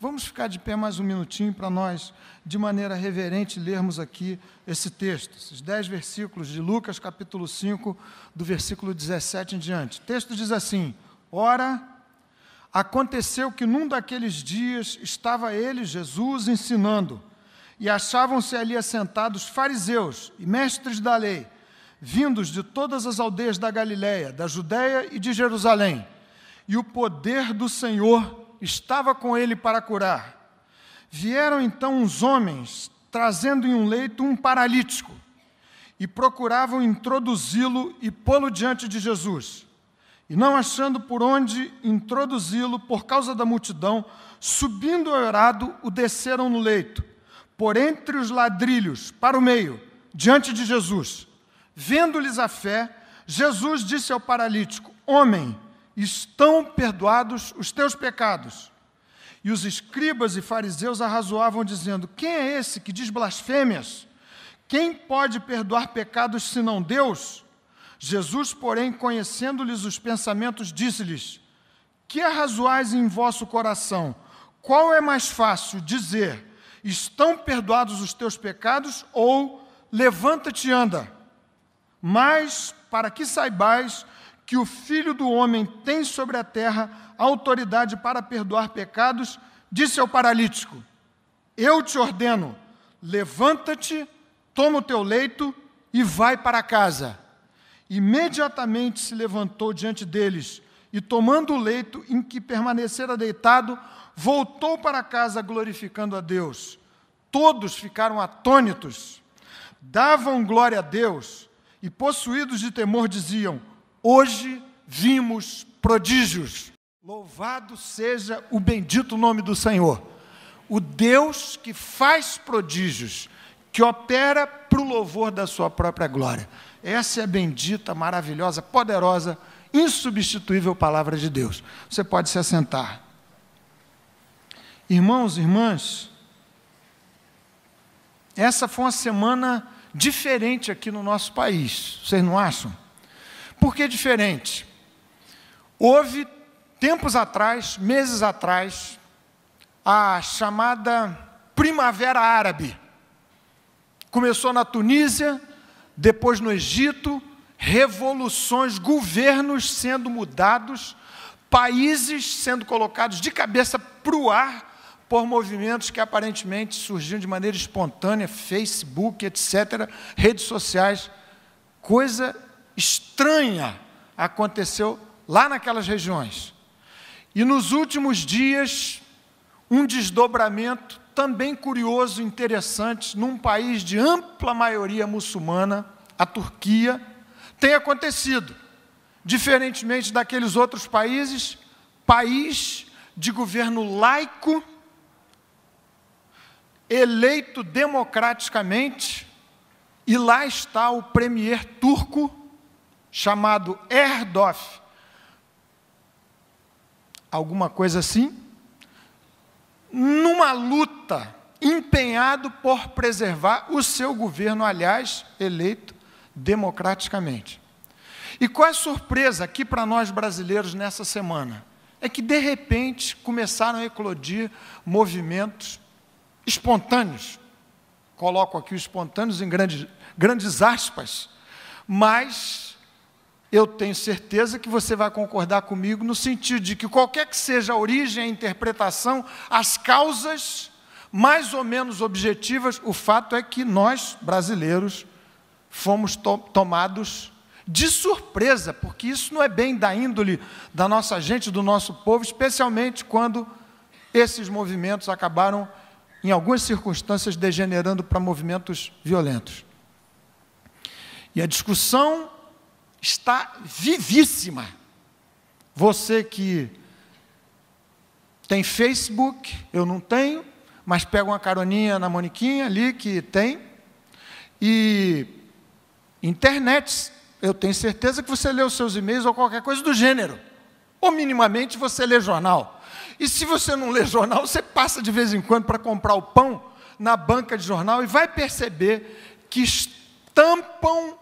Vamos ficar de pé mais um minutinho para nós, de maneira reverente, lermos aqui esse texto, esses 10 versículos de Lucas, capítulo 5, do versículo 17 em diante. O texto diz assim: Ora, aconteceu que num daqueles dias estava ele, Jesus, ensinando, e achavam-se ali assentados fariseus e mestres da lei, vindos de todas as aldeias da Galiléia, da Judéia e de Jerusalém. E o poder do Senhor estava com ele para curar. Vieram então uns homens, trazendo em um leito um paralítico, e procuravam introduzi-lo e pô-lo diante de Jesus. E não achando por onde introduzi-lo, por causa da multidão, subindo ao eirado, o desceram no leito, por entre os ladrilhos, para o meio, diante de Jesus. Vendo-lhes a fé, Jesus disse ao paralítico: Homem, estão perdoados os teus pecados. E os escribas e fariseus arrazoavam, dizendo: Quem é esse que diz blasfêmias? Quem pode perdoar pecados senão Deus? Jesus, porém, conhecendo-lhes os pensamentos, disse-lhes: Que arrazoais em vosso coração? Qual é mais fácil dizer: Estão perdoados os teus pecados? Ou levanta-te e anda? Mas, para que saibais que o Filho do Homem tem sobre a terra autoridade para perdoar pecados, disse ao paralítico: Eu te ordeno, levanta-te, toma o teu leito e vai para casa. Imediatamente se levantou diante deles e, tomando o leito em que permanecera deitado, voltou para casa glorificando a Deus. Todos ficaram atônitos, davam glória a Deus e, possuídos de temor, diziam: Hoje vimos prodígios. Louvado seja o bendito nome do Senhor. O Deus que faz prodígios, que opera para o louvor da sua própria glória. Essa é a bendita, maravilhosa, poderosa, insubstituível palavra de Deus. Você pode se assentar. Irmãos e irmãs, essa foi uma semana diferente aqui no nosso país. Vocês não acham? Por que diferente? Houve, tempos atrás, meses atrás, a chamada Primavera Árabe. Começou na Tunísia, depois no Egito, revoluções, governos sendo mudados, países sendo colocados de cabeça para o ar por movimentos que aparentemente surgiam de maneira espontânea, Facebook, etc., redes sociais. Coisa estranha aconteceu lá naquelas regiões. E nos últimos dias, um desdobramento também curioso e interessante, num país de ampla maioria muçulmana, a Turquia, tem acontecido. Diferentemente daqueles outros países, país de governo laico, eleito democraticamente, e lá está o premier turco, chamado Erdoğan, alguma coisa assim, numa luta, empenhado por preservar o seu governo, aliás, eleito democraticamente. E qual é a surpresa aqui para nós brasileiros nessa semana? É que, de repente, começaram a eclodir movimentos espontâneos. Coloco aqui os espontâneos em grandes aspas, mas eu tenho certeza que você vai concordar comigo no sentido de que qualquer que seja a origem, a interpretação, as causas mais ou menos objetivas, o fato é que nós, brasileiros, fomos tomados de surpresa, porque isso não é bem da índole da nossa gente, do nosso povo, especialmente quando esses movimentos acabaram, em algumas circunstâncias, degenerando para movimentos violentos. E a discussão está vivíssima. Você que tem Facebook, eu não tenho, mas pega uma caroninha na Moniquinha ali, que tem, e internet, eu tenho certeza que você lê os seus e-mails ou qualquer coisa do gênero, ou minimamente você lê jornal. E se você não lê jornal, você passa de vez em quando para comprar o pão na banca de jornal e vai perceber que estampam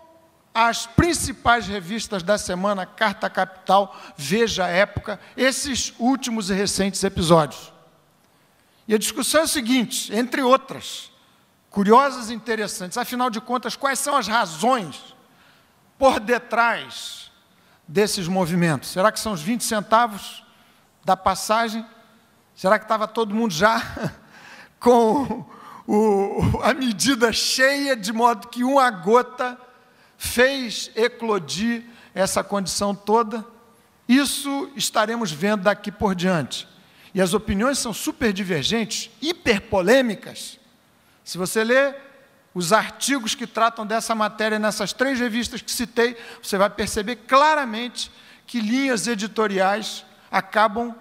as principais revistas da semana, Carta Capital, Veja Época, esses últimos e recentes episódios. E a discussão é a seguinte, entre outras, curiosas e interessantes, afinal de contas, quais são as razões por detrás desses movimentos? Será que são os 20 centavos da passagem? Será que estava todo mundo já com a medida cheia, de modo que uma gota fez eclodir essa condição toda? Isso estaremos vendo daqui por diante. E as opiniões são super divergentes, hiperpolêmicas. Se você ler os artigos que tratam dessa matéria nessas 3 revistas que citei, você vai perceber claramente que linhas editoriais acabam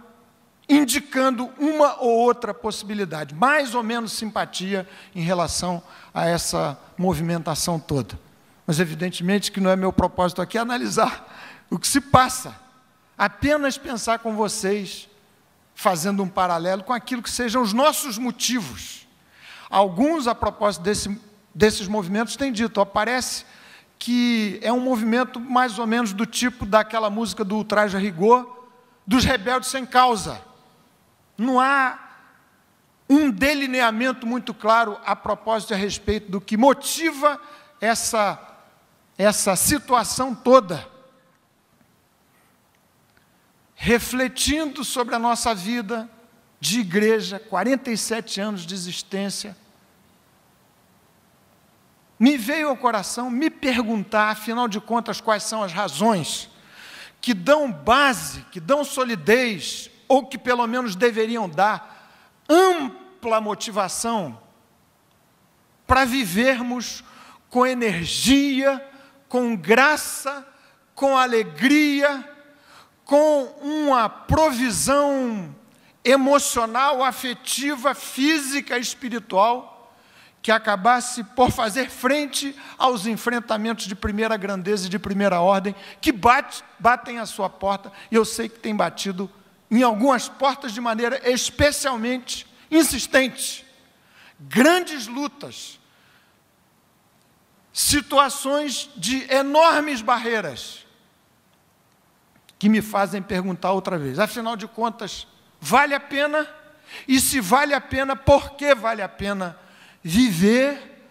indicando uma ou outra possibilidade, mais ou menos simpatia em relação a essa movimentação toda. Mas, evidentemente, que não é meu propósito aqui analisar o que se passa, apenas pensar com vocês, fazendo um paralelo com aquilo que sejam os nossos motivos. Alguns, a propósito desses movimentos, têm dito, parece que é um movimento mais ou menos do tipo daquela música do Ultraje a Rigor, dos rebeldes sem causa. Não há um delineamento muito claro a propósito a respeito do que motiva essa situação toda. Refletindo sobre a nossa vida de igreja, 47 anos de existência, me veio ao coração me perguntar, afinal de contas, quais são as razões que dão base, que dão solidez, ou que pelo menos deveriam dar ampla motivação para vivermos com energia, com graça, com alegria, com uma provisão emocional, afetiva, física, espiritual, que acabasse por fazer frente aos enfrentamentos de primeira grandeza e de primeira ordem, que batem à sua porta, e eu sei que tem batido em algumas portas de maneira especialmente insistente. Grandes lutas, situações de enormes barreiras, que me fazem perguntar outra vez, afinal de contas, vale a pena? E se vale a pena, por que vale a pena viver,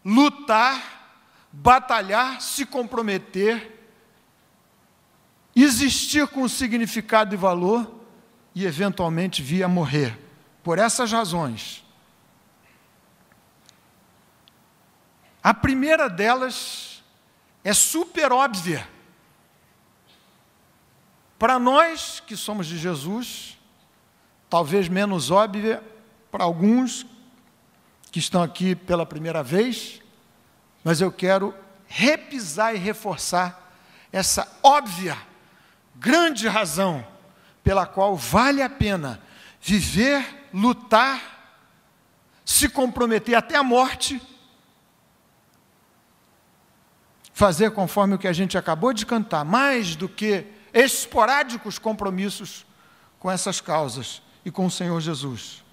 lutar, batalhar, se comprometer, existir com significado e valor e, eventualmente, vir a morrer? Por essas razões. A primeira delas é super óbvia. Para nós que somos de Jesus, talvez menos óbvia para alguns que estão aqui pela primeira vez, mas eu quero repisar e reforçar essa óbvia, grande razão pela qual vale a pena viver, lutar, se comprometer até a morte, fazer conforme o que a gente acabou de cantar, mais do que esporádicos compromissos com essas causas e com o Senhor Jesus.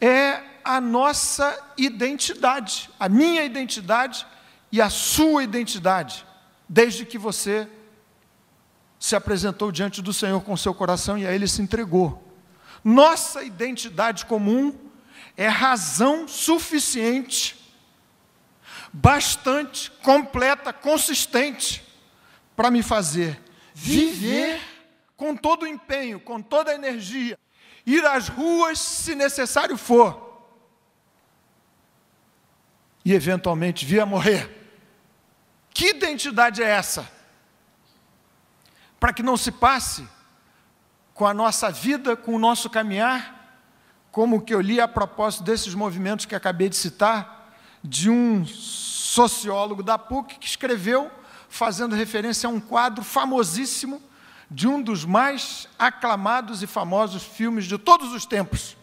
É a nossa identidade, a minha identidade e a sua identidade, desde que você se apresentou diante do Senhor com o seu coração e a Ele se entregou. Nossa identidade comum é razão suficiente, bastante, completa, consistente, para me fazer viver com todo o empenho, com toda a energia, ir às ruas se necessário for, e eventualmente vir a morrer. Que identidade é essa? Para que não se passe com a nossa vida, com o nosso caminhar, como o que eu li a propósito desses movimentos que acabei de citar, de um sociólogo da PUC que escreveu, fazendo referência a um quadro famosíssimo de um dos mais aclamados e famosos filmes de todos os tempos.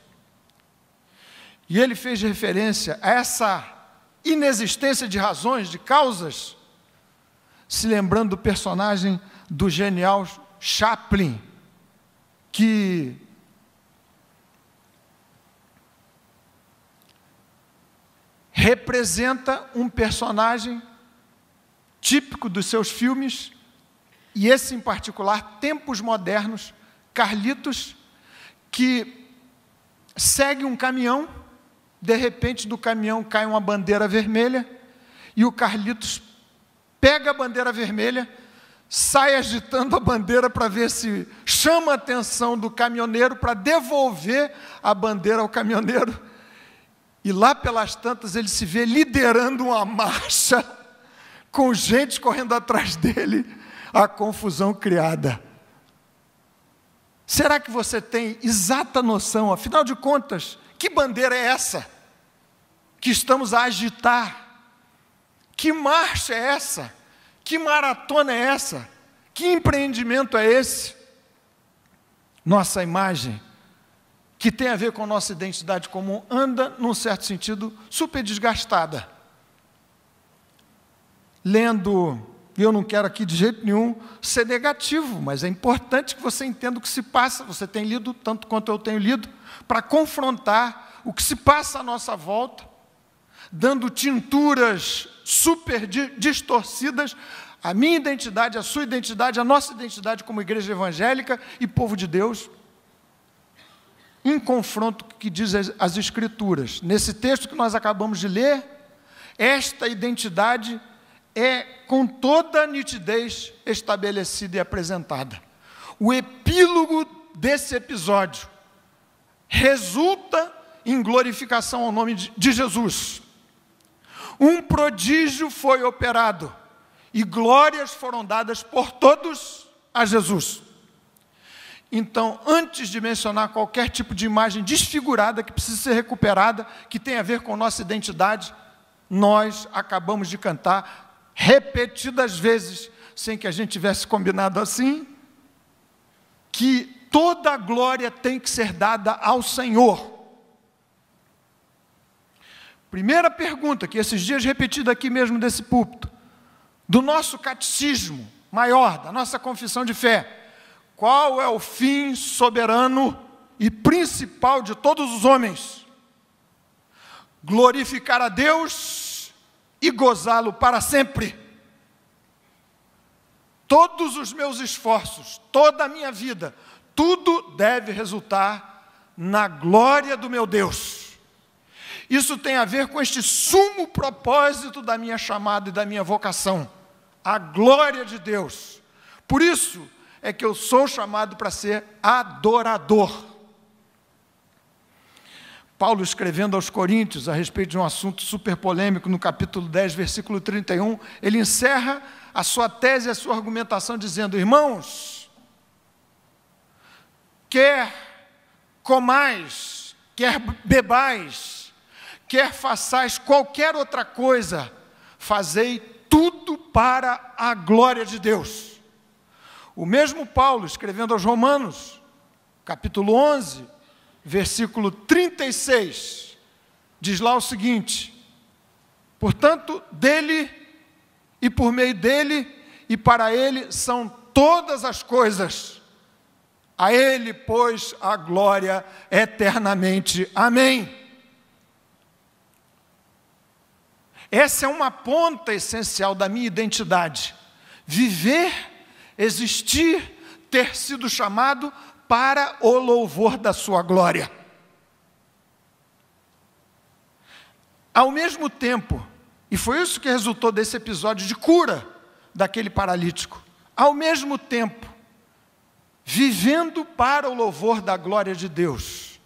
E ele fez referência a essa inexistência de razões, de causas, se lembrando do personagem do genial Chaplin, que representa um personagem típico dos seus filmes, e esse em particular, Tempos Modernos, Carlitos, que segue um caminhão, de repente do caminhão cai uma bandeira vermelha, e o Carlitos pega a bandeira vermelha, sai agitando a bandeira para ver se chama a atenção do caminhoneiro, para devolver a bandeira ao caminhoneiro, e lá pelas tantas ele se vê liderando uma marcha, com gente correndo atrás dele, a confusão criada. Será que você tem exata noção, afinal de contas, que bandeira é essa que estamos a agitar? Que marcha é essa? Que maratona é essa? Que empreendimento é esse? Nossa imagem, que tem a ver com nossa identidade comum, anda, num certo sentido, super desgastada. Lendo, e eu não quero aqui de jeito nenhum ser negativo, mas é importante que você entenda o que se passa. Você tem lido, tanto quanto eu tenho lido, para confrontar o que se passa à nossa volta, dando tinturas super distorcidas à minha identidade, à sua identidade, à nossa identidade como igreja evangélica e povo de Deus, em confronto com o que diz as Escrituras. Nesse texto que nós acabamos de ler, esta identidade é com toda a nitidez estabelecida e apresentada. O epílogo desse episódio resulta em glorificação ao nome de Jesus. Um prodígio foi operado e glórias foram dadas por todos a Jesus. Então, antes de mencionar qualquer tipo de imagem desfigurada que precisa ser recuperada, que tem a ver com nossa identidade, nós acabamos de cantar repetidas vezes, sem que a gente tivesse combinado assim, que toda a glória tem que ser dada ao Senhor. Primeira pergunta, que esses dias repetida aqui mesmo desse púlpito, do nosso catecismo maior, da nossa confissão de fé: qual é o fim soberano e principal de todos os homens? Glorificar a Deus e gozá-lo para sempre. Todos os meus esforços, toda a minha vida, tudo deve resultar na glória do meu Deus. Isso tem a ver com este sumo propósito da minha chamada e da minha vocação, a glória de Deus. Por isso é que eu sou chamado para ser adorador. Paulo, escrevendo aos Coríntios a respeito de um assunto super polêmico, no capítulo 10, versículo 31, ele encerra a sua tese e a sua argumentação dizendo: irmãos, quer comais, quer bebais, quer façais qualquer outra coisa, fazei tudo para a glória de Deus. O mesmo Paulo, escrevendo aos Romanos, capítulo 11, versículo 36, diz lá o seguinte: portanto, dele e por meio dele e para ele são todas as coisas. A ele, pois, a glória eternamente. Amém. Essa é uma ponta essencial da minha identidade. Viver, existir, ter sido chamado para o louvor da sua glória. Ao mesmo tempo, e foi isso que resultou desse episódio de cura daquele paralítico, ao mesmo tempo, vivendo para o louvor da glória de Deus,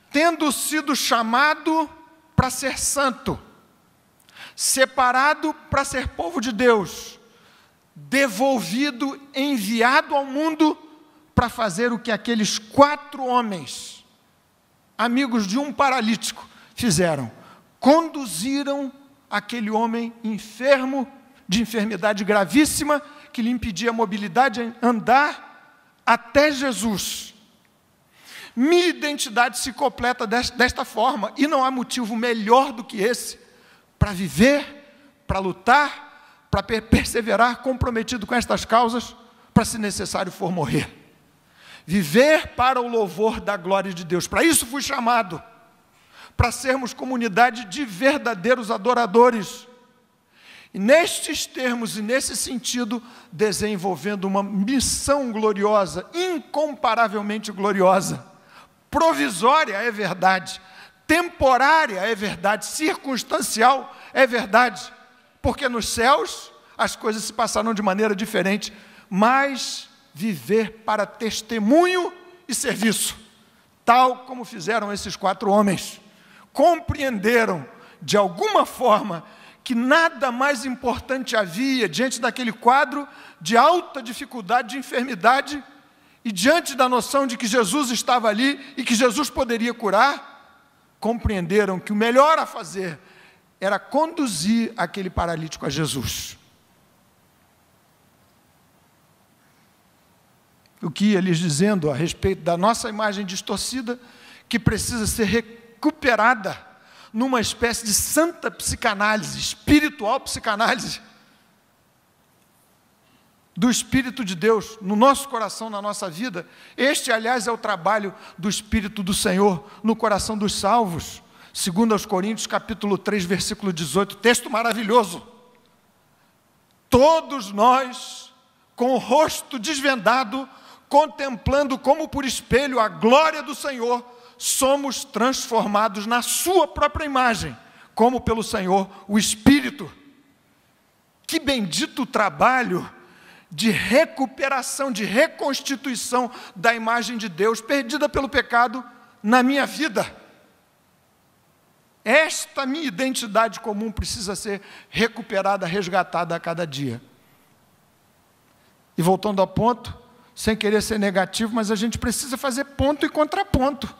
tendo sido chamado para ser santo, separado para ser povo de Deus, devolvido, enviado ao mundo para fazer o que aqueles 4 homens, amigos de um paralítico, fizeram. Conduziram aquele homem enfermo, de enfermidade gravíssima, que lhe impedia a mobilidade, a andar, até Jesus. Minha identidade se completa desta forma, e não há motivo melhor do que esse, para viver, para lutar, para perseverar, comprometido com estas causas, para, se necessário for, morrer. Viver para o louvor da glória de Deus. Para isso fui chamado, para sermos comunidade de verdadeiros adoradores. E nestes termos e nesse sentido, desenvolvendo uma missão gloriosa, incomparavelmente gloriosa, provisória é verdade, temporária é verdade, circunstancial é verdade, porque nos céus as coisas se passaram de maneira diferente, mas viver para testemunho e serviço, tal como fizeram esses 4 homens, compreenderam de alguma forma que nada mais importante havia diante daquele quadro de alta dificuldade, de enfermidade, e diante da noção de que Jesus estava ali e que Jesus poderia curar, compreenderam que o melhor a fazer era conduzir aquele paralítico a Jesus. O que ia lhes dizendo a respeito da nossa imagem distorcida, que precisa ser recuperada numa espécie de santa psicanálise, espiritual psicanálise, do Espírito de Deus no nosso coração, na nossa vida. Este, aliás, é o trabalho do Espírito do Senhor no coração dos salvos. 2 Coríntios, capítulo 3, versículo 18, texto maravilhoso. Todos nós, com o rosto desvendado, contemplando como por espelho a glória do Senhor, somos transformados na sua própria imagem, como pelo Senhor, o Espírito. Que bendito trabalho de recuperação, de reconstituição da imagem de Deus, perdida pelo pecado na minha vida. Esta minha identidade comum precisa ser recuperada, resgatada a cada dia. E voltando ao ponto, sem querer ser negativo, mas a gente precisa fazer ponto e contraponto.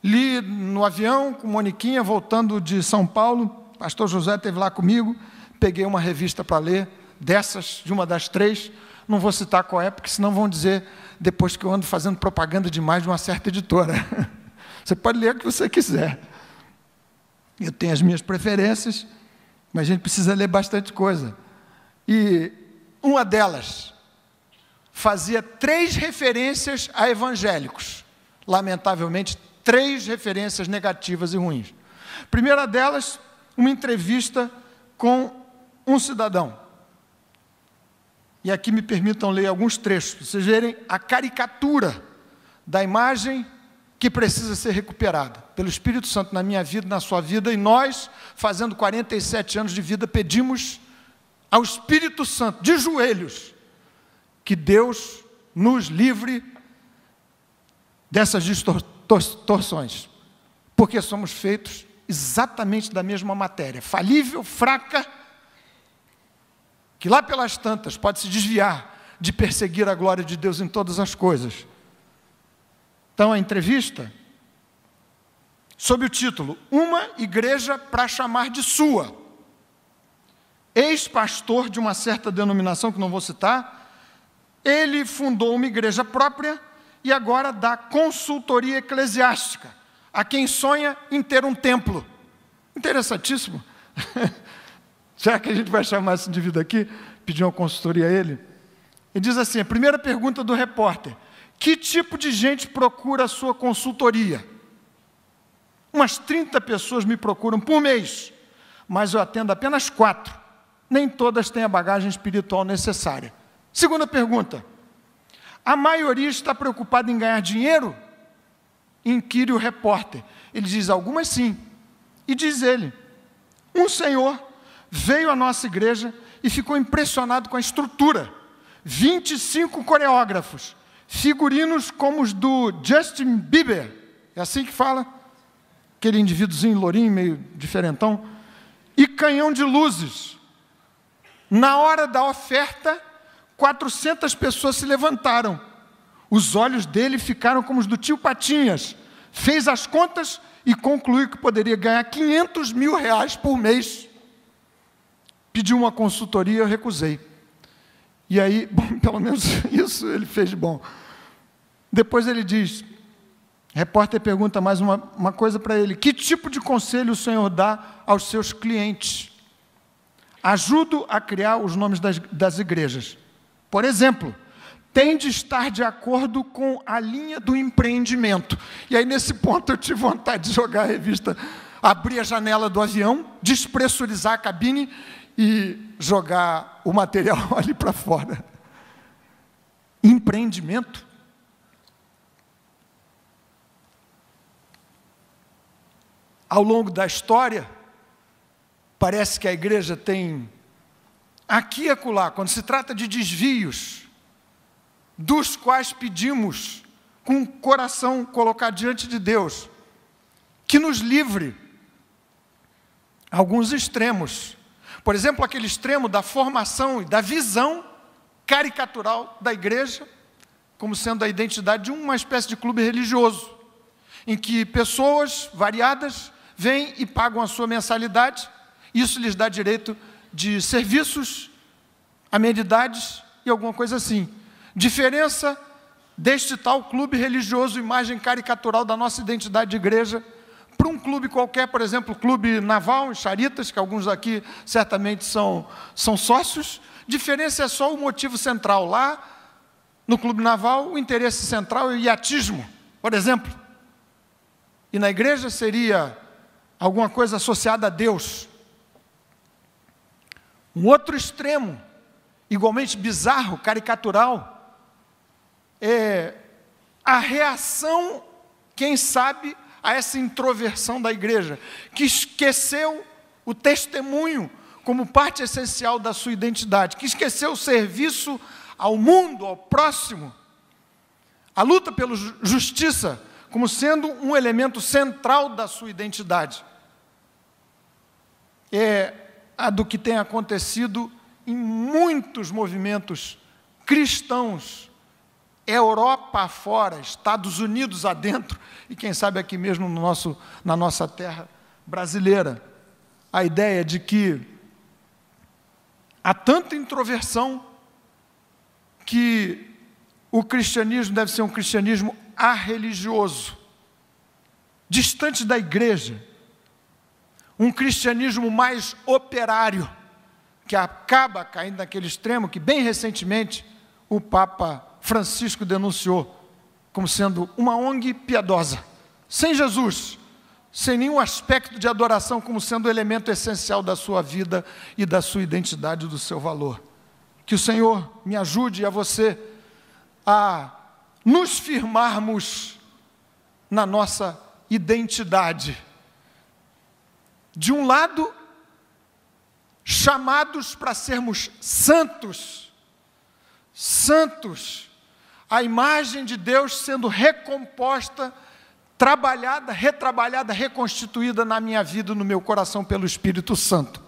Li no avião com Moniquinha, voltando de São Paulo, pastor José esteve lá comigo, peguei uma revista para ler, dessas, de uma das 3, não vou citar qual é, porque senão vão dizer, depois que eu ando fazendo propaganda demais de uma certa editora. Você pode ler o que você quiser. Eu tenho as minhas preferências, mas a gente precisa ler bastante coisa. E uma delas fazia 3 referências a evangélicos. Lamentavelmente, 3 referências negativas e ruins. Primeira delas, uma entrevista com um cidadão. E aqui me permitam ler alguns trechos, para vocês verem a caricatura da imagem que precisa ser recuperada pelo Espírito Santo na minha vida, na sua vida, e nós, fazendo 47 anos de vida, pedimos ao Espírito Santo, de joelhos, que Deus nos livre dessas distorções, porque somos feitos exatamente da mesma matéria, falível, fraca, que lá pelas tantas pode se desviar de perseguir a glória de Deus em todas as coisas. Então, a entrevista, sob o título, Uma Igreja para Chamar de Sua. Ex-pastor de uma certa denominação, que não vou citar, ele fundou uma igreja própria e agora dá consultoria eclesiástica a quem sonha em ter um templo. Interessantíssimo. Será que a gente vai chamar esse indivíduo aqui, pedir uma consultoria a ele? Ele diz assim, a primeira pergunta do repórter, que tipo de gente procura a sua consultoria? Umas 30 pessoas me procuram por mês, mas eu atendo apenas 4. Nem todas têm a bagagem espiritual necessária. Segunda pergunta, a maioria está preocupada em ganhar dinheiro? Inquire o repórter. Ele diz, algumas sim. E diz ele, um senhor veio à nossa igreja e ficou impressionado com a estrutura. 25 coreógrafos, figurinos como os do Justin Bieber, é assim que fala? Aquele indivíduozinho lourinho, meio diferentão, e canhão de luzes. Na hora da oferta, 400 pessoas se levantaram. Os olhos dele ficaram como os do tio Patinhas. Fez as contas e concluiu que poderia ganhar R$500 mil por mês. Pediu uma consultoria, eu recusei. E aí, bom, pelo menos isso ele fez de bom. Depois ele diz, o repórter pergunta mais uma coisa para ele, que tipo de conselho o senhor dá aos seus clientes? Ajudo a criar os nomes das igrejas. Por exemplo, tem de estar de acordo com a linha do empreendimento. E aí, nesse ponto, eu tive vontade de jogar a revista, abrir a janela do avião, despressurizar a cabine e jogar o material ali para fora. Empreendimento? ao longo da história, parece que a igreja tem, aqui e acolá, quando se trata de desvios, dos quais pedimos, com o coração colocado diante de Deus, que nos livre alguns extremos. Por exemplo, aquele extremo da formação e da visão caricatural da igreja, como sendo a identidade de uma espécie de clube religioso, em que pessoas variadas vêm e pagam a sua mensalidade, isso lhes dá direito de serviços, amenidades e alguma coisa assim. Diferença deste tal clube religioso, imagem caricatural da nossa identidade de igreja, para um clube qualquer, por exemplo, o Clube Naval, em Charitas, que alguns aqui certamente são sócios. Diferença é só o motivo central. Lá, no Clube Naval, o interesse central é o iatismo, por exemplo. E na igreja seria alguma coisa associada a Deus. Um outro extremo, igualmente bizarro, caricatural, é a reação, quem sabe, a essa introversão da igreja, que esqueceu o testemunho como parte essencial da sua identidade, que esqueceu o serviço ao mundo, ao próximo, a luta pela justiça como sendo um elemento central da sua identidade. É a do que tem acontecido em muitos movimentos cristãos, Europa afora, Estados Unidos adentro, e quem sabe aqui mesmo na nossa terra brasileira. A ideia de que há tanta introversão que o cristianismo deve ser um cristianismo arreligioso, distante da igreja, um cristianismo mais operário, que acaba caindo naquele extremo que bem recentemente o Papa Francisco denunciou como sendo uma ONG piedosa, sem Jesus, sem nenhum aspecto de adoração como sendo o elemento essencial da sua vida e da sua identidade e do seu valor. Que o Senhor me ajude e a você a nos firmarmos na nossa identidade. De um lado, chamados para sermos santos, a imagem de Deus sendo recomposta, trabalhada, retrabalhada, reconstituída na minha vida e no meu coração pelo Espírito Santo.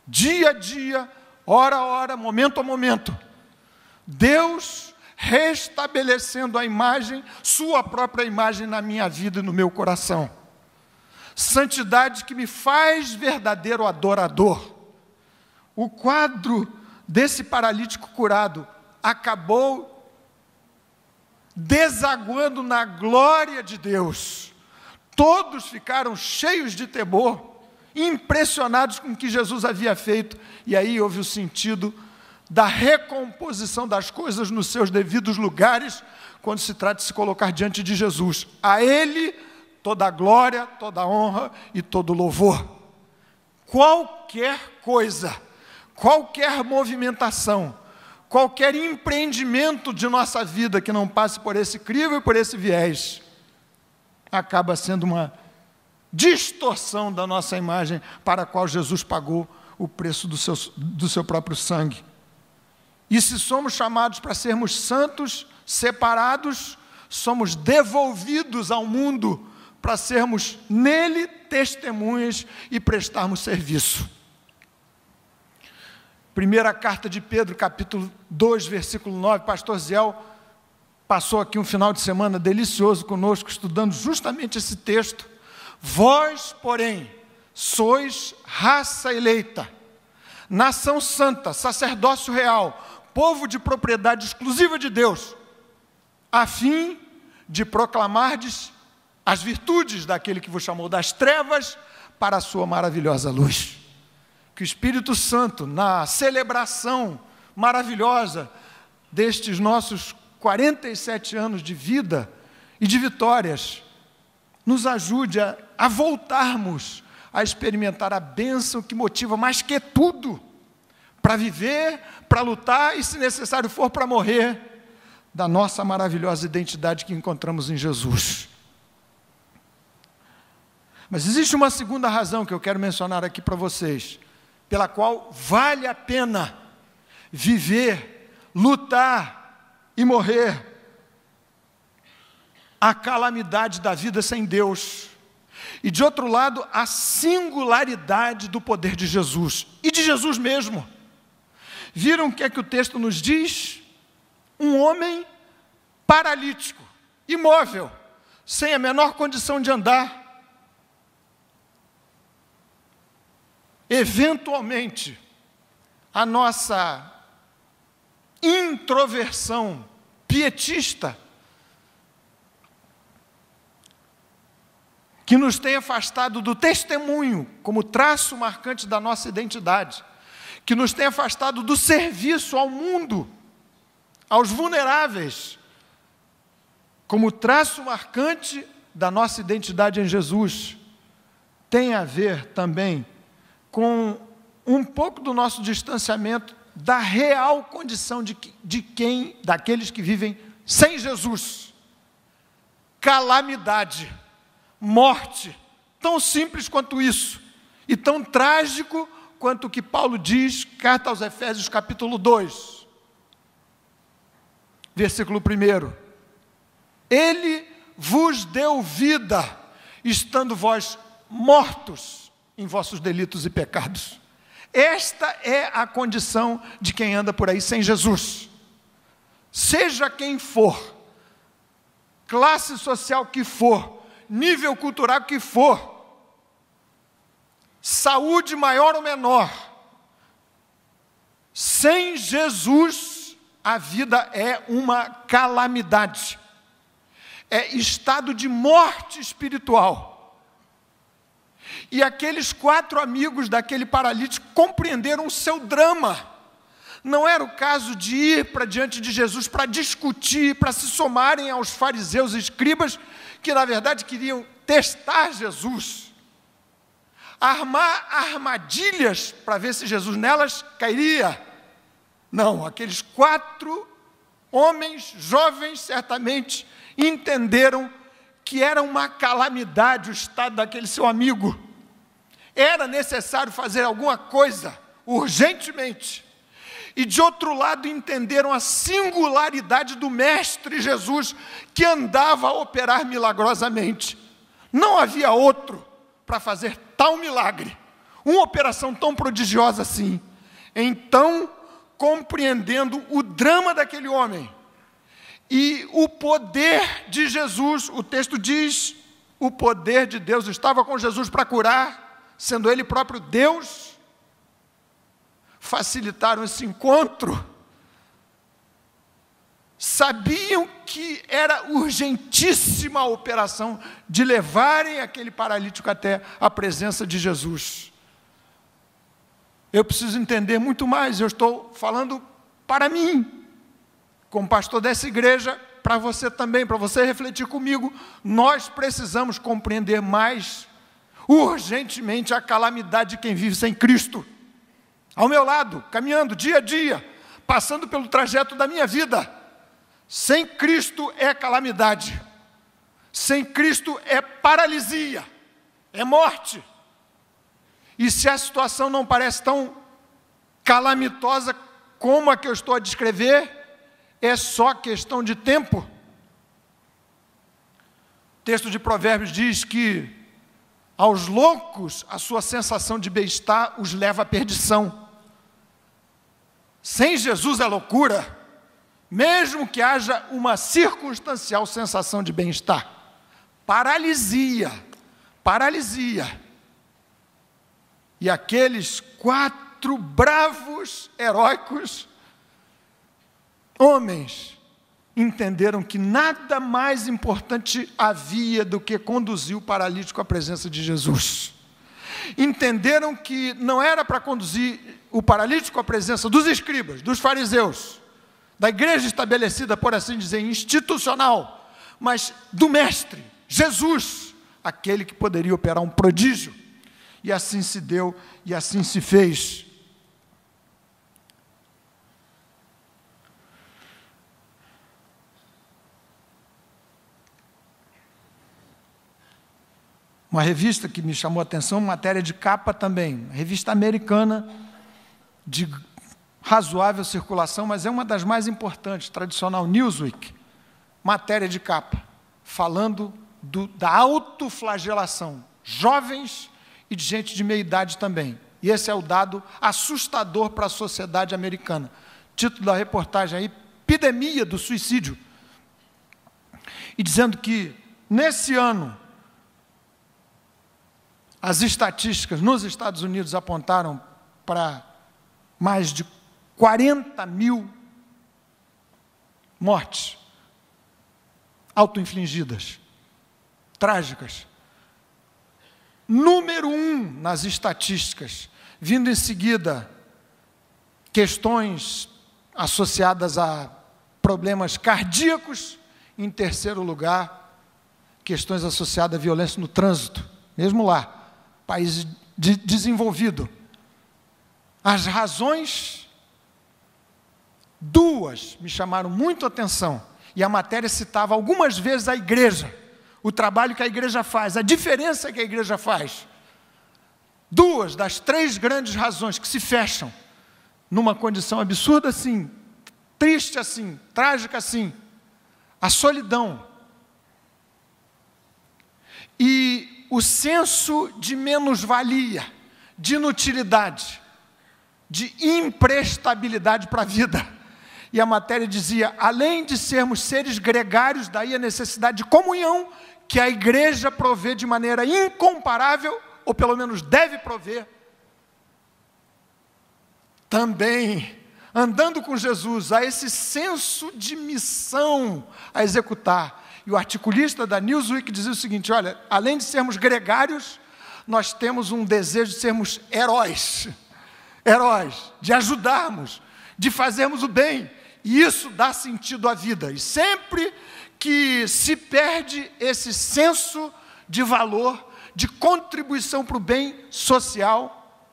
Dia a dia, hora a hora, momento a momento. Deus restabelecendo a imagem, sua própria imagem na minha vida e no meu coração. Santidade que me faz verdadeiro adorador. O quadro desse paralítico curado acabou desaguando na glória de Deus. Todos ficaram cheios de temor, impressionados com o que Jesus havia feito, e aí houve o sentido da recomposição das coisas nos seus devidos lugares, quando se trata de se colocar diante de Jesus. A Ele toda a glória, toda a honra e todo o louvor. Qualquer coisa, qualquer movimentação, qualquer empreendimento de nossa vida que não passe por esse crivo e por esse viés, acaba sendo uma distorção da nossa imagem para a qual Jesus pagou o preço do seu próprio sangue. E se somos chamados para sermos santos, separados, somos devolvidos ao mundo para sermos nele testemunhas e prestarmos serviço. Primeira carta de Pedro, capítulo 2, versículo 9, pastor Ziel passou aqui um final de semana delicioso conosco, estudando justamente esse texto. Vós, porém, sois raça eleita, nação santa, sacerdócio real, povo de propriedade exclusiva de Deus, a fim de proclamardes as virtudes daquele que vos chamou das trevas para a sua maravilhosa luz. Que o Espírito Santo, na celebração maravilhosa destes nossos 47 anos de vida e de vitórias, nos ajude a voltarmos a experimentar a bênção que motiva mais que tudo, para viver, para lutar e, se necessário for, para morrer, da nossa maravilhosa identidade que encontramos em Jesus. Mas existe uma segunda razão que eu quero mencionar aqui para vocês, pela qual vale a pena viver, lutar e morrer. A calamidade da vida sem Deus. E de outro lado, a singularidade do poder de Jesus. E de Jesus mesmo. Viram o que é que o texto nos diz? Um homem paralítico, imóvel, sem a menor condição de andar. Eventualmente, a nossa introversão pietista, que nos tem afastado do testemunho como traço marcante da nossa identidade, que nos tem afastado do serviço ao mundo, aos vulneráveis, como traço marcante da nossa identidade em Jesus, tem a ver também com um pouco do nosso distanciamento da real condição daqueles que vivem sem Jesus. Calamidade, morte, tão simples quanto isso, e tão trágico quanto o que Paulo diz, carta aos Efésios, capítulo 2, versículo 1. Ele vos deu vida, estando vós mortos em vossos delitos e pecados. Esta é a condição de quem anda por aí sem Jesus. Seja quem for, classe social que for, nível cultural que for, saúde maior ou menor, sem Jesus a vida é uma calamidade, é estado de morte espiritual. E aqueles 4 amigos daquele paralítico compreenderam o seu drama. Não era o caso de ir para diante de Jesus para discutir, para se somarem aos fariseus e escribas, que na verdade queriam testar Jesus, armar armadilhas para ver se Jesus nelas cairia. Não, aqueles 4 homens jovens certamente entenderam que era uma calamidade o estado daquele seu amigo. Era necessário fazer alguma coisa, urgentemente. E de outro lado entenderam a singularidade do Mestre Jesus, que andava a operar milagrosamente. Não havia outro para fazer tal milagre, uma operação tão prodigiosa assim. Então, compreendendo o drama daquele homem e o poder de Jesus, o texto diz, o poder de Deus estava com Jesus para curar, sendo Ele próprio Deus, facilitaram esse encontro, sabiam que era urgentíssima a operação de levarem aquele paralítico até a presença de Jesus. Eu preciso entender muito mais, eu estou falando para mim, como pastor dessa igreja, para você também, para você refletir comigo. Nós precisamos compreender mais, urgentemente, a calamidade de quem vive sem Cristo. Ao meu lado, caminhando dia a dia, passando pelo trajeto da minha vida. Sem Cristo é calamidade. Sem Cristo é paralisia, é morte. E se a situação não parece tão calamitosa como a que eu estou a descrever, é só questão de tempo. O texto de Provérbios diz que aos loucos a sua sensação de bem-estar os leva à perdição. Sem Jesus é loucura, mesmo que haja uma circunstancial sensação de bem-estar. Paralisia, paralisia. E aqueles 4 bravos, heróicos homens entenderam que nada mais importante havia do que conduzir o paralítico à presença de Jesus. Entenderam que não era para conduzir o paralítico à presença dos escribas, dos fariseus, da igreja estabelecida, por assim dizer, institucional, mas do Mestre, Jesus, aquele que poderia operar um prodígio. E assim se deu, e assim se fez. Uma revista que me chamou a atenção, matéria de capa também, revista americana, de razoável circulação, mas é uma das mais importantes, tradicional Newsweek, matéria de capa, falando da autoflagelação, jovens e de gente de meia idade também. E esse é o dado assustador para a sociedade americana. Título da reportagem aí, epidemia do suicídio. E dizendo que, nesse ano, as estatísticas nos Estados Unidos apontaram para mais de 40 mil mortes autoinfligidas, trágicas. Número 1 nas estatísticas, vindo em seguida questões associadas a problemas cardíacos, em terceiro lugar, questões associadas à violência no trânsito, mesmo lá, país desenvolvido. As razões, duas, me chamaram muito a atenção, e a matéria citava algumas vezes a igreja, o trabalho que a igreja faz, a diferença que a igreja faz. Duas das 3 grandes razões que se fecham numa condição absurda assim, triste assim, trágica assim, a solidão e o senso de menos-valia, de inutilidade, de imprestabilidade para a vida. E a matéria dizia, além de sermos seres gregários, daí a necessidade de comunhão, que a igreja provê de maneira incomparável, ou pelo menos deve prover, também, andando com Jesus, há esse senso de missão a executar. E o articulista da Newsweek dizia o seguinte, olha, além de sermos gregários, nós temos um desejo de sermos heróis, de ajudarmos, de fazermos o bem, e isso dá sentido à vida. E sempre que se perde esse senso de valor, de contribuição para o bem social,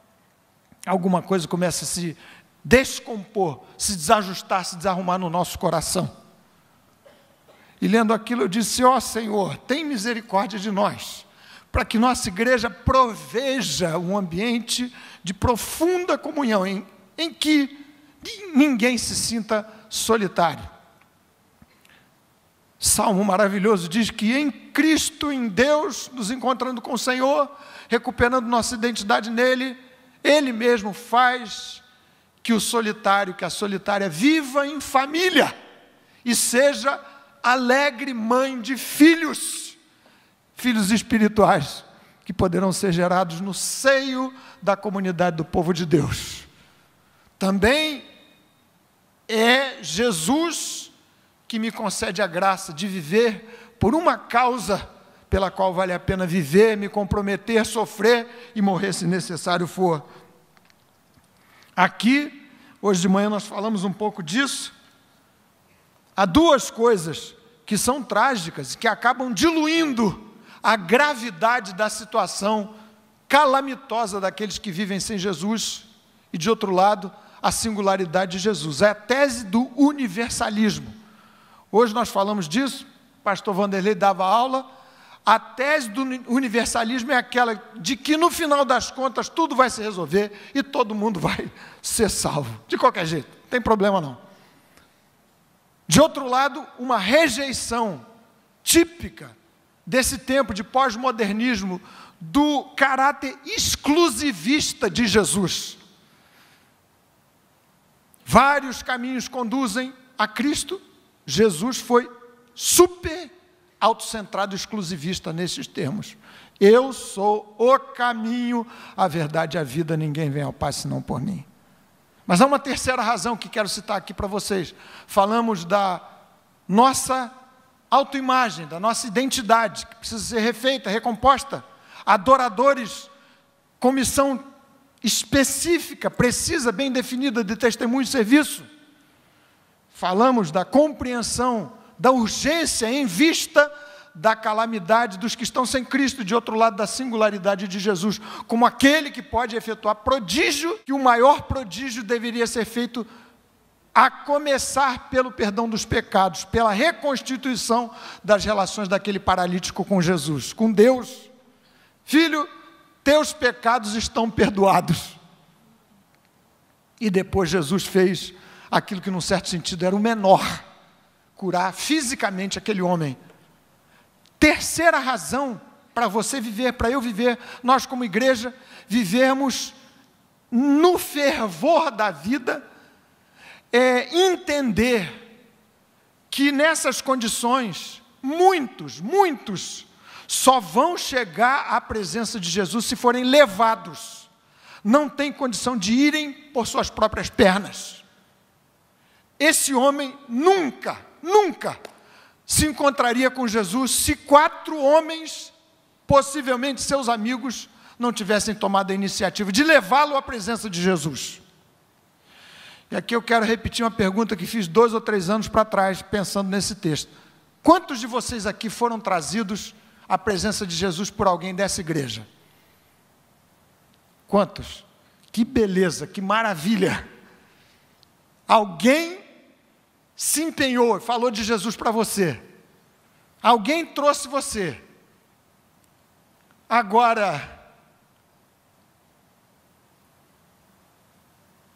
alguma coisa começa a se descompor, se desajustar, se desarrumar no nosso coração. E lendo aquilo eu disse, ó Senhor, tem misericórdia de nós, para que nossa igreja proveja um ambiente de profunda comunhão, em que ninguém se sinta solitário. Salmo maravilhoso diz que em Cristo, em Deus, nos encontrando com o Senhor, recuperando nossa identidade nele, Ele mesmo faz que o solitário, que a solitária viva em família e seja alegre mãe de filhos, filhos espirituais, que poderão ser gerados no seio da comunidade do povo de Deus. Também é Jesus que me concede a graça de viver por uma causa pela qual vale a pena viver, me comprometer, sofrer e morrer se necessário for. Aqui, hoje de manhã nós falamos um pouco disso. Há 2 coisas que são trágicas, que acabam diluindo a gravidade da situação calamitosa daqueles que vivem sem Jesus e, de outro lado, a singularidade de Jesus. É a tese do universalismo. Hoje nós falamos disso, o pastor Vanderlei dava aula. A tese do universalismo é aquela de que, no final das contas, tudo vai se resolver e todo mundo vai ser salvo. De qualquer jeito, não tem problema não. De outro lado, uma rejeição típica desse tempo de pós-modernismo do caráter exclusivista de Jesus. Vários caminhos conduzem a Cristo. Jesus foi super autocentrado, exclusivista nesses termos. Eu sou o caminho, a verdade e a vida, ninguém vem ao Pai senão por mim. Mas há uma terceira razão que quero citar aqui para vocês. Falamos da nossa autoimagem, da nossa identidade, que precisa ser refeita, recomposta. Adoradores com missão específica, precisa, bem definida, de testemunho e serviço. Falamos da compreensão, da urgência em vista da calamidade dos que estão sem Cristo, de outro lado, da singularidade de Jesus, como aquele que pode efetuar prodígio, que o maior prodígio deveria ser feito a começar pelo perdão dos pecados, pela reconstituição das relações daquele paralítico com Jesus, com Deus. filho, teus pecados estão perdoados. E depois Jesus fez aquilo que, num certo sentido, era o menor, curar fisicamente aquele homem. Terceira razão para você viver, para eu viver, nós como igreja, vivermos no fervor da vida, é entender que nessas condições, muitos só vão chegar à presença de Jesus se forem levados. Não tem condição de irem por suas próprias pernas. Esse homem nunca se encontraria com Jesus se 4 homens, possivelmente seus amigos, não tivessem tomado a iniciativa de levá-lo à presença de Jesus. E aqui eu quero repetir uma pergunta que fiz 2 ou 3 anos para trás, pensando nesse texto. Quantos de vocês aqui foram trazidos à presença de Jesus por alguém dessa igreja? Quantos? Que beleza, que maravilha! Alguém se empenhou, falou de Jesus para você. Alguém trouxe você. Agora,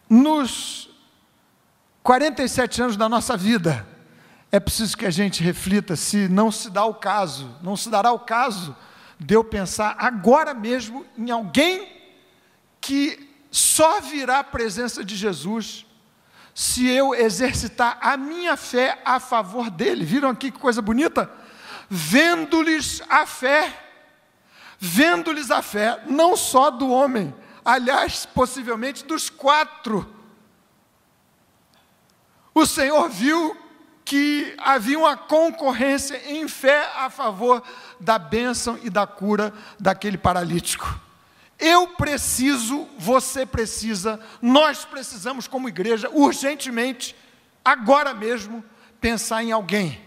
nos 47 anos da nossa vida, é preciso que a gente reflita se não se dará o caso de eu pensar agora mesmo em alguém que só virá à presença de Jesus se eu exercitar a minha fé a favor dele. Viram aqui que coisa bonita? Vendo-lhes a fé, não só do homem, aliás, possivelmente dos 4. O Senhor viu que havia uma concorrência em fé a favor da bênção e da cura daquele paralítico. Eu preciso, você precisa, nós precisamos como igreja, urgentemente, agora mesmo, pensar em alguém.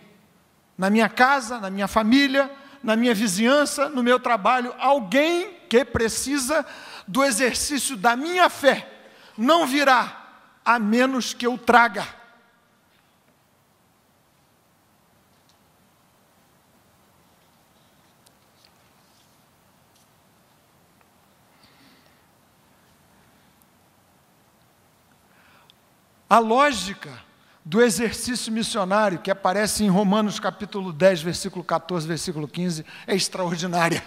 Na minha casa, na minha família, na minha vizinhança, no meu trabalho, alguém que precisa do exercício da minha fé. Não virá, a menos que eu traga. A lógica do exercício missionário, que aparece em Romanos capítulo 10, versículo 14, versículo 15, é extraordinária.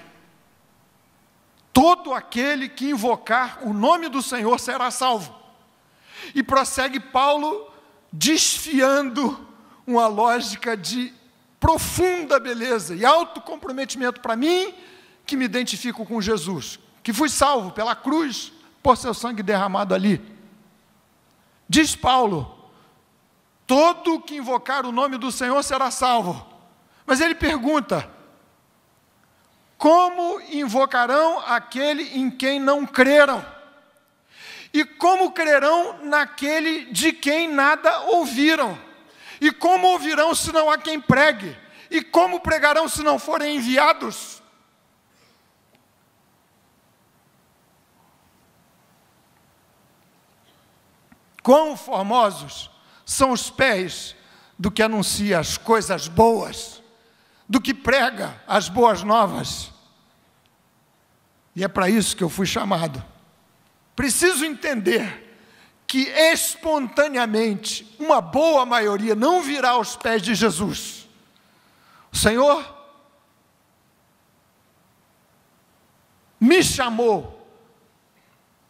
Todo aquele que invocar o nome do Senhor será salvo. E prossegue Paulo desfiando uma lógica de profunda beleza e alto comprometimento para mim, que me identifico com Jesus, que fui salvo pela cruz, por seu sangue derramado ali. Diz Paulo, todo que invocar o nome do Senhor será salvo. Mas ele pergunta, como invocarão aquele em quem não creram? E como crerão naquele de quem nada ouviram? E como ouvirão se não há quem pregue? E como pregarão se não forem enviados? Quão formosos são os pés do que anuncia as coisas boas, do que prega as boas novas. E é para isso que eu fui chamado. Preciso entender que espontaneamente uma boa maioria não virá aos pés de Jesus. O Senhor me chamou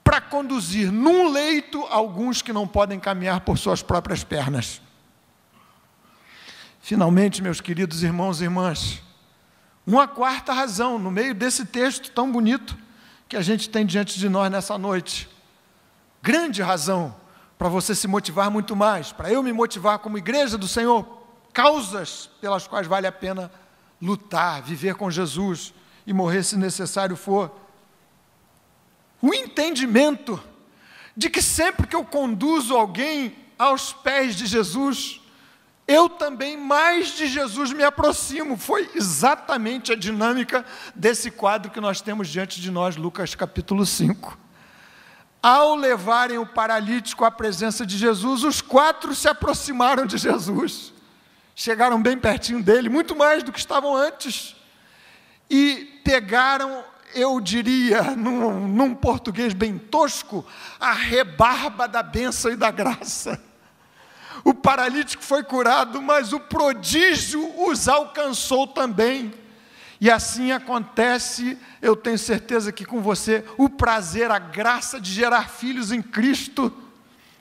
para conduzir num leito alguns que não podem caminhar por suas próprias pernas. Finalmente, meus queridos irmãos e irmãs, uma 4ª razão, no meio desse texto tão bonito que a gente tem diante de nós nessa noite. Grande razão para você se motivar muito mais, para eu me motivar como igreja do Senhor, causas pelas quais vale a pena lutar, viver com Jesus e morrer se necessário for. O entendimento de que sempre que eu conduzo alguém aos pés de Jesus, eu também mais de Jesus me aproximo. Foi exatamente a dinâmica desse quadro que nós temos diante de nós, Lucas capítulo 5. Ao levarem o paralítico à presença de Jesus, os 4 se aproximaram de Jesus. Chegaram bem pertinho dele, muito mais do que estavam antes. E pegaram eu diria, num português bem tosco, a rebarba da bênção e da graça. O paralítico foi curado, mas o prodígio os alcançou também. E assim acontece, eu tenho certeza que com você, o prazer, a graça de gerar filhos em Cristo,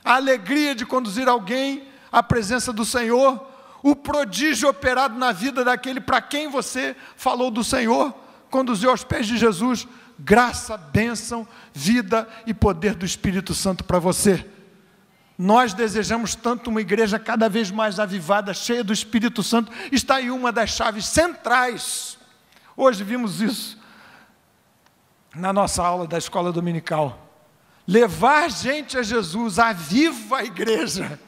a alegria de conduzir alguém à presença do Senhor, o prodígio operado na vida daquele para quem você falou do Senhor, conduziu aos pés de Jesus, graça, bênção, vida e poder do Espírito Santo para você. Nós desejamos tanto uma igreja cada vez mais avivada, cheia do Espírito Santo. Está aí uma das chaves centrais. Hoje vimos isso na nossa aula da escola dominical. Levar gente a Jesus, aviva a igreja.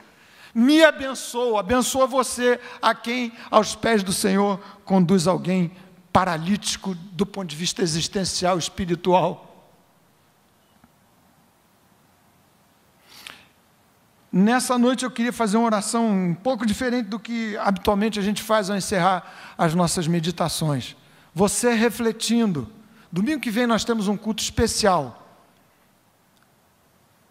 Me abençoa, abençoa você, a quem aos pés do Senhor conduz alguém paralítico do ponto de vista existencial, espiritual. Nessa noite eu queria fazer uma oração um pouco diferente do que habitualmente a gente faz ao encerrar as nossas meditações. Você refletindo. Domingo que vem nós temos um culto especial.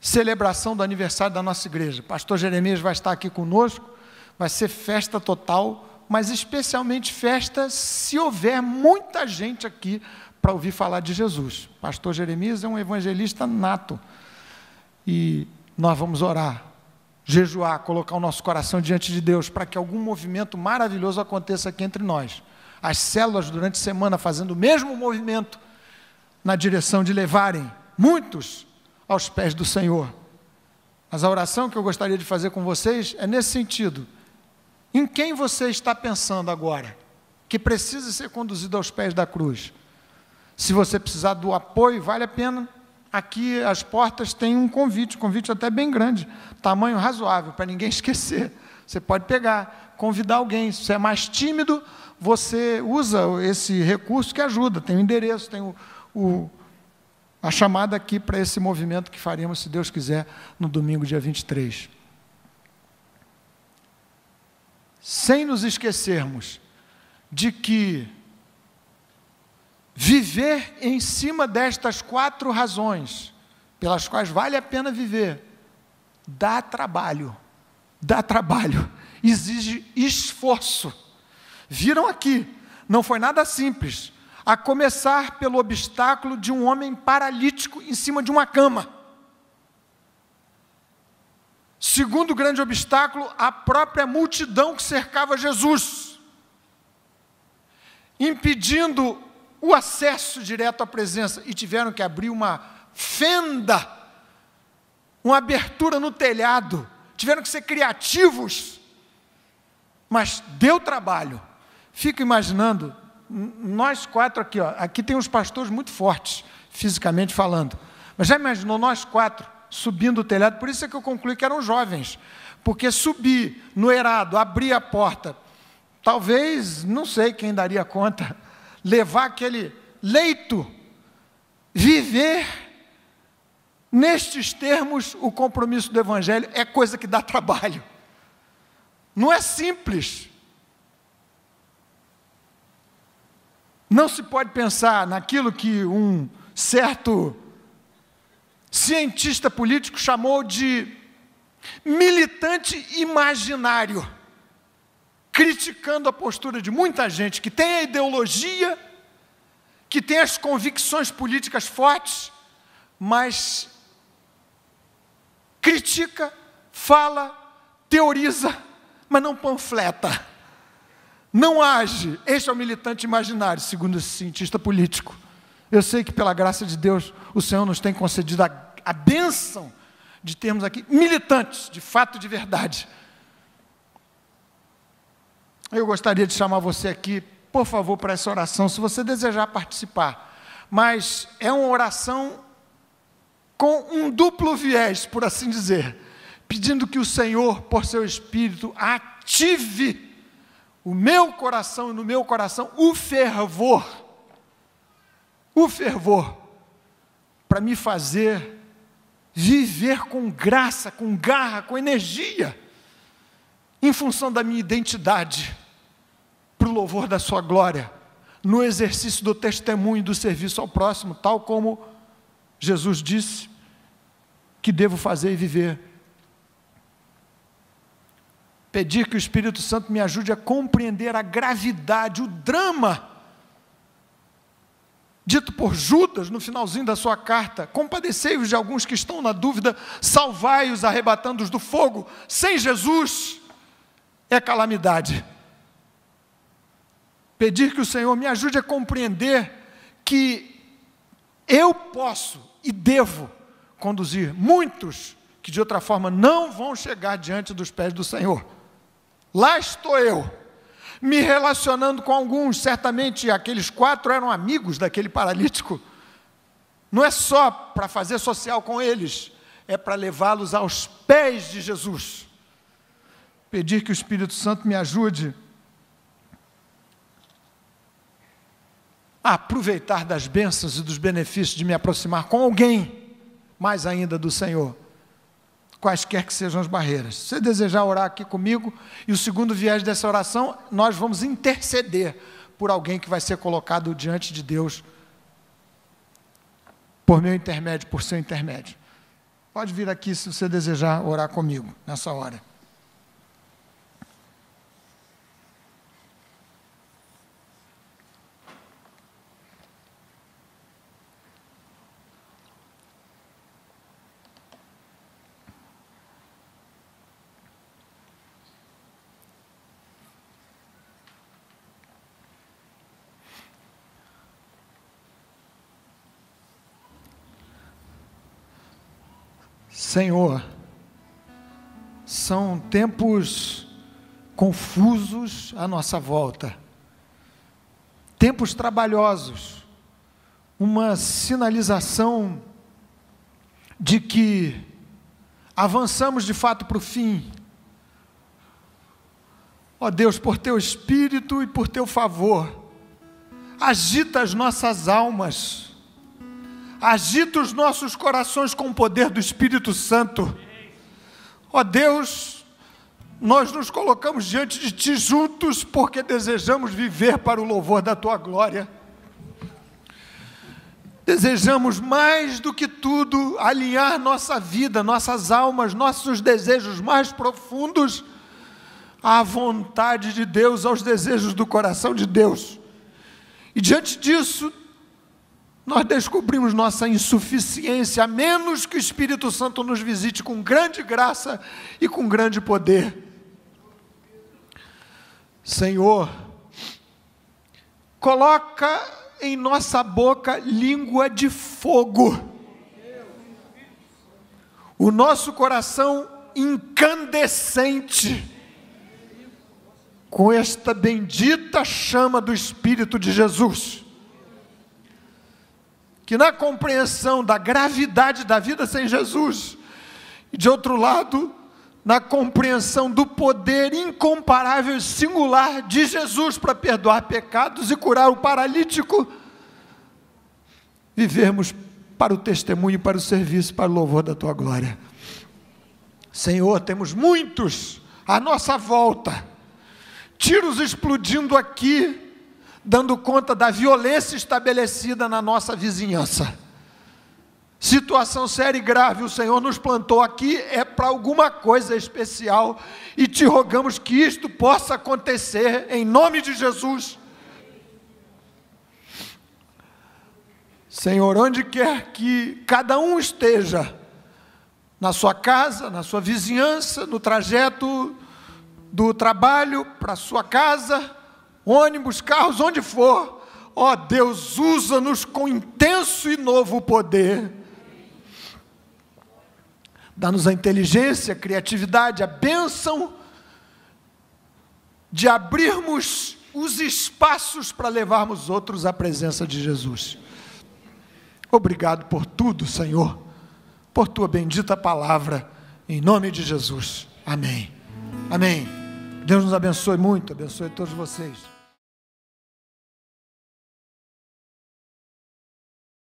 Celebração do aniversário da nossa igreja. Pastor Jeremias vai estar aqui conosco. Vai ser festa total, mas especialmente festa se houver muita gente aqui para ouvir falar de Jesus. Pastor Jeremias é um evangelista nato. E nós vamos orar, jejuar, colocar o nosso coração diante de Deus, para que algum movimento maravilhoso aconteça aqui entre nós. As células durante a semana fazendo o mesmo movimento, na direção de levarem muitos aos pés do Senhor. Mas a oração que eu gostaria de fazer com vocês é nesse sentido. Em quem você está pensando agora, que precisa ser conduzido aos pés da cruz? Se você precisar do apoio, vale a pena. Aqui as portas têm um convite até bem grande, tamanho razoável, para ninguém esquecer. Você pode pegar, convidar alguém. Se você é mais tímido, você usa esse recurso que ajuda. Tem o endereço, tem a chamada aqui para esse movimento que faremos, se Deus quiser, no domingo, dia 23. Sem nos esquecermos de que viver em cima destas 4 razões, pelas quais vale a pena viver, dá trabalho, exige esforço. Viram aqui, não foi nada simples, a começar pelo obstáculo de um homem paralítico em cima de uma cama. Segundo grande obstáculo, a própria multidão que cercava Jesus, impedindo o acesso direto à presença, e tiveram que abrir uma fenda, uma abertura no telhado, tiveram que ser criativos, mas deu trabalho. Fico imaginando, nós 4 aqui, aqui tem uns pastores muito fortes, fisicamente falando, mas já imaginou nós 4 subindo o telhado? Por isso é que eu concluí que eram jovens, porque subir no eirado, abrir a porta, talvez, não sei quem daria conta, levar aquele leito, viver nestes termos o compromisso do Evangelho é coisa que dá trabalho. Não é simples. Não se pode pensar naquilo que um certo cientista político chamou de militante imaginário, criticando a postura de muita gente que tem a ideologia, que tem as convicções políticas fortes, mas critica, fala, teoriza, mas não panfleta, não age. Este é o militante imaginário, segundo esse cientista político. Eu sei que pela graça de Deus, o Senhor nos tem concedido a bênção de termos aqui militantes, de fato, de verdade. Eu gostaria de chamar você aqui, por favor, para essa oração, se você desejar participar. Mas é uma oração com um duplo viés, por assim dizer, pedindo que o Senhor, por seu Espírito, ative o meu coração e no meu coração o fervor, para me fazer viver com graça, com garra, com energia, em função da minha identidade, para o louvor da sua glória, no exercício do testemunho e do serviço ao próximo, tal como Jesus disse que devo fazer e viver. Pedir que o Espírito Santo me ajude a compreender a gravidade, o drama, dito por Judas no finalzinho da sua carta: compadecei-vos de alguns que estão na dúvida, salvai-os arrebatando-os do fogo. Sem Jesus é calamidade. Pedir que o Senhor me ajude a compreender que eu posso e devo conduzir muitos que de outra forma não vão chegar diante dos pés do Senhor. Lá estou eu, me relacionando com alguns. Certamente aqueles 4 eram amigos daquele paralítico. Não é só para fazer social com eles, é para levá-los aos pés de Jesus. Pedir que o Espírito Santo me ajude a aproveitar das bênçãos e dos benefícios de me aproximar com alguém, mais ainda do Senhor, quaisquer que sejam as barreiras. Se você desejar orar aqui comigo, e o segundo viés dessa oração, nós vamos interceder por alguém que vai ser colocado diante de Deus, por meu intermédio, por seu intermédio. Pode vir aqui se você desejar orar comigo, nessa hora. Senhor, são tempos confusos à nossa volta, tempos trabalhosos, uma sinalização de que avançamos de fato para o fim. Ó Deus, por Teu Espírito e por Teu favor, agita as nossas almas, agita os nossos corações com o poder do Espírito Santo. Ó Deus, nós nos colocamos diante de Ti juntos, porque desejamos viver para o louvor da Tua glória. Desejamos mais do que tudo alinhar nossa vida, nossas almas, nossos desejos mais profundos à vontade de Deus, aos desejos do coração de Deus. E diante disso, nós descobrimos nossa insuficiência, a menos que o Espírito Santo nos visite com grande graça e com grande poder. Senhor, coloca em nossa boca língua de fogo, o nosso coração incandescente, com esta bendita chama do Espírito de Jesus, que na compreensão da gravidade da vida sem Jesus, e de outro lado, na compreensão do poder incomparável e singular de Jesus para perdoar pecados e curar o paralítico, vivermos para o testemunho, para o serviço, para o louvor da Tua glória. Senhor, temos muitos à nossa volta, tiros explodindo aqui, dando conta da violência estabelecida na nossa vizinhança. Situação séria e grave, o Senhor nos plantou aqui, é para alguma coisa especial, e te rogamos que isto possa acontecer, em nome de Jesus. Senhor, onde quer que cada um esteja, na sua casa, na sua vizinhança, no trajeto do trabalho para a sua casa, ônibus, carros, onde for, ó Deus, usa-nos com intenso e novo poder. Dá-nos a inteligência, a criatividade, a bênção de abrirmos os espaços para levarmos outros à presença de Jesus. Obrigado por tudo, Senhor, por Tua bendita palavra, em nome de Jesus. Amém. Amém. Deus nos abençoe muito, abençoe todos vocês.